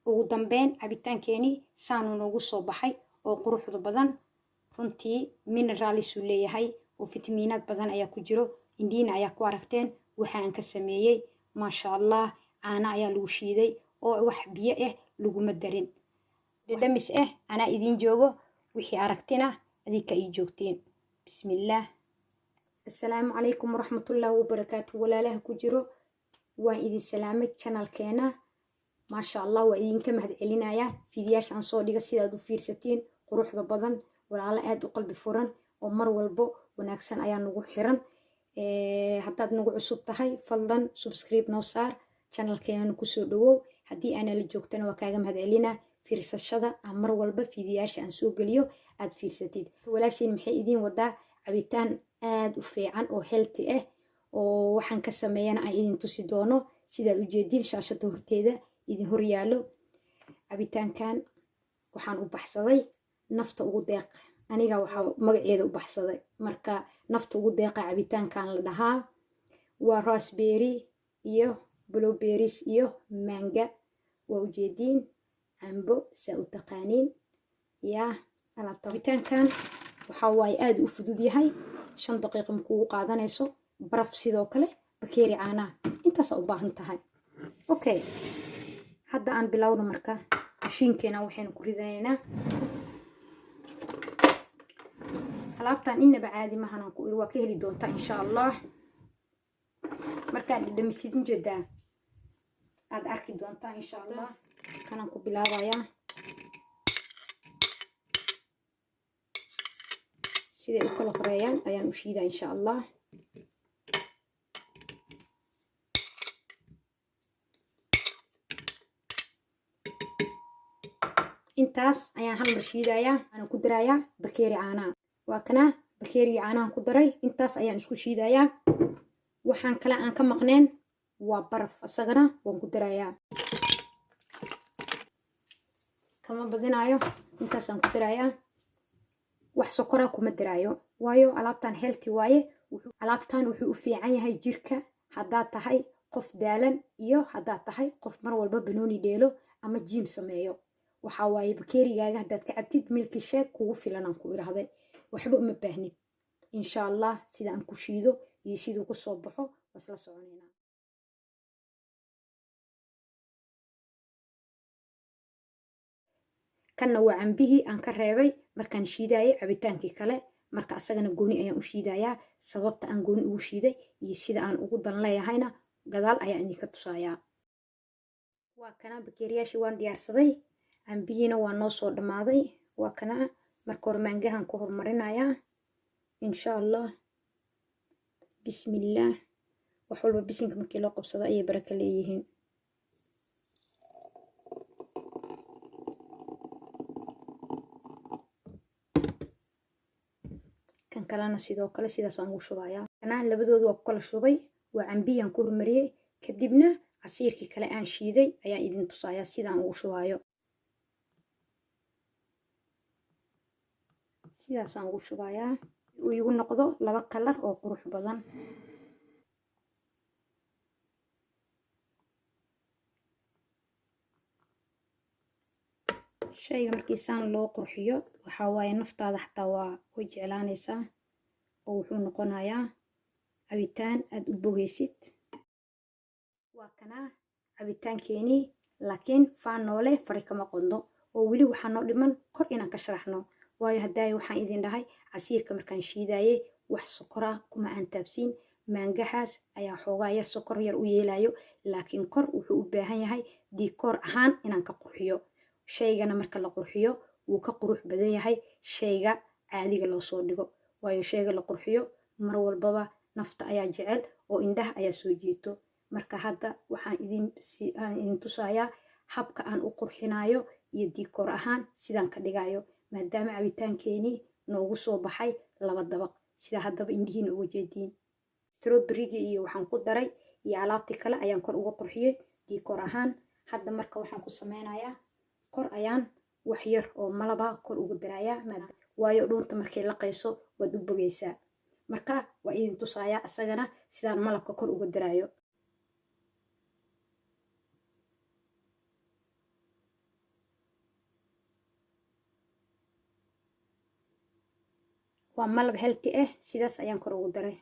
ugu dambeyn cabitaankeeni saanu noogu soo baxay oo quruxda badan runtii minerals uu leeyahay oo fitamiinad badan ayaa ku jiro indiina ayaa ku aragteen waxa aan ka sameeyay maasha allah caana ayaa lagu shiiday oo wax biyo ah laguma darin dhadhamis ah anaa idin joogo wixii aragtina adika ii joogteen bismillaah assalaamu calaykum waraxmatullaahi wabarakaatu walaalaha ku jiro waan idin salaamay channelkeena maasha allah waa idinka mahad celinayaa fiidiyaasha aan soo dhiga sidaad u fiirsatiin quruxda badan walaalo aad u qalbi furan oo mar walbo wanaagsan ayaa nagu xiran haddaad nagu cusub tahay fadlan subscribe noo saar channelkeena ku soo dhawow haddii aana la joogtana waa kaaga mahad celinaa fiirsashada aan mar walba fiidiyaasha aan soo geliyo aad fiirsatid walaashiin maxay idin wadaa cabitaan aad u fiican oo healthy ah oo waxaan ka sameeyana aan idin tusi doono sidaad u jeedin shaashada horteeda idin hor yaalo cabitaankan waxaan u baxsaday nafta ugu deeq aniga waxaa magaceeda u baxsaday marka nafta ugu deeqa cabitaankan la dhahaa waa raspberry iyo blueberries iyo manga waa ujeediin cambo saa u taqaaniin yaa alaabta cabitaankan waxaa waaye aad u fudud yahay 5 daqiiqo markuu qaadanayso baraf sidoo kale bakeeri caana intaas u baahan tahay okay hadda aan bilowno marka mashiinkeena waxaynu ku ridanaynaa alaabtan inaba caadi ma ahan ku waa ka heli doontaa insha Allah marka dhadhamisid jeeda aad arki doontaa insha Allah kana ku bilaabayaa sida u kala horeeyaan ayaan u shiidaa insha Allah intaas ayaan hal mar shiidayaa aan ku darayaa bakeeri caana waa kana bakeeri caanaha ku daray intaas ayaan isku shiidayaa waxaan kala aan ka maqneen waa baraf asagana waan ku darayaa kama badinayo intaas aan ku darayaa wax sokora kuma daraayo waayo alaabtan healthy waaye alaabtan wuxuu u fiican yahay jirka haddaad tahay qof daalan iyo haddaad tahay qof mar walba banooni dheelo ama gym sameeyo waxa waaye bakeerigaaga haddaad ka cabtid milki shake kugu filan aan ku iraahday waxba uma baahnid insha Allah sida aan ku shiido iyo sidoo ku soo baxo wasla soconeena kana waa cambihii aan ka reebay markaan shiidaayay cabitaankii kale marka asagana gooni ayaan u shiidayaa sababta aan gooni ugu shiiday iyo sida aan ugu dan leeyahayna gadaal ayaan idinka tusayaa waa kana bakeeriyaashii waan diyaarsaday cambihiina waa noo soo dhamaaday waa kana marka hore maangahan ku hormarinayaa insha Allah bismillaah wax walba bisinka markii loo qabsado ayay baraka leeyihiin kan kalena sidoo kale sidaas aan ugu shubayaa kana labadoodu waa ku kala shubay waa cambiyan ku hormariyay kadibna casiirkii kale aan shiiday ayaan idin tusayaa sidaan ugu shubayo sidaas aan ugu shubayaa uu igu noqdo laba kalar oo qurux badan shayga markii saan loo qurxiyo waxa waaye naftaada xataa waa way jeclaanaysaa oo wuxuu noqonayaa cabitaan aad u bogeysid waa kana cabitaankeeni laakiin faan noole fari kama qondo oo weli waxaa noo dhiman kor inaan ka sharaxno waayo haddaay waxaan idin dhahay casiirka markaan shiidaayay wax sokora kuma aan taabsiin maangahaas ayaa xoogaa yar sokor yar u yeelayo laakiin kor wuxuu u baahan yahay diikoor ahaan inaan ka qurxiyo shaygana marka la qurxiyo wuu ka qurux badan yahay shayga caadiga loo soo dhigo waayo shayga la qurxiyo mar walbaba nafta ayaa jecel oo indhaha ayaa soo jiito marka hadda waxaan idin tusayaa habka aan u qurxinayo iyo diikoor ahaan sidaan ka dhigayo maadaama cabitaankeeni noogu soo baxay laba dabaq sida haddaba indhihiina uga jeediin strawberry iyo waxaan ku daray iyo alaabtii kale ayaan kor uga qurxiyay diikoor ahaan hadda marka waxaan ku sameynayaa kor ayaan wax yar oo malaba kor ugu darayaa waayo dhuunta markay laqayso waad u bogeysaa marka waa idin tusayaa asagana sidaan malabka kor uga daraayo waa malab healthy ah sidaas ayaan kor ugu daray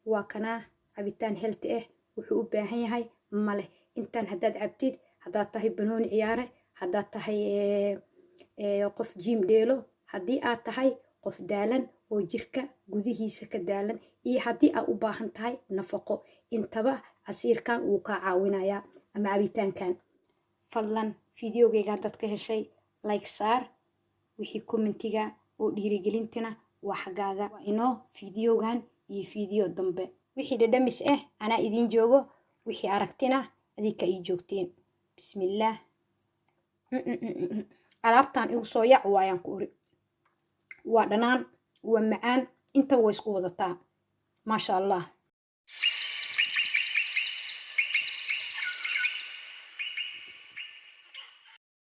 waa kanaa cabitaan healthy ah wuxuu u baahan yahay male intaan haddaad cabtid haddaad tahay banooni ciyaare haddaad tahay qof jiim dheelo haddii aad tahay qof daalan oo jirka gudihiisa ka daalan iyo haddii aad u baahan tahay nafaqo intaba casiirkan wuu kaa caawinayaa ama cabitaankan fadlan fideogayga haddaad ka heshay like saar wixii commentiga oo dhiirigelintana waa xaggaaga waa inoo fideogan iyo fideo dambe wixii dhadhamis ah anaa idiin joogo wixii aragtina adinka ii joogteen bismillaah alaabtan igu soo yac waayaan ku uri waa dhanaan waa macaan intaba way isku wadataa maasha allah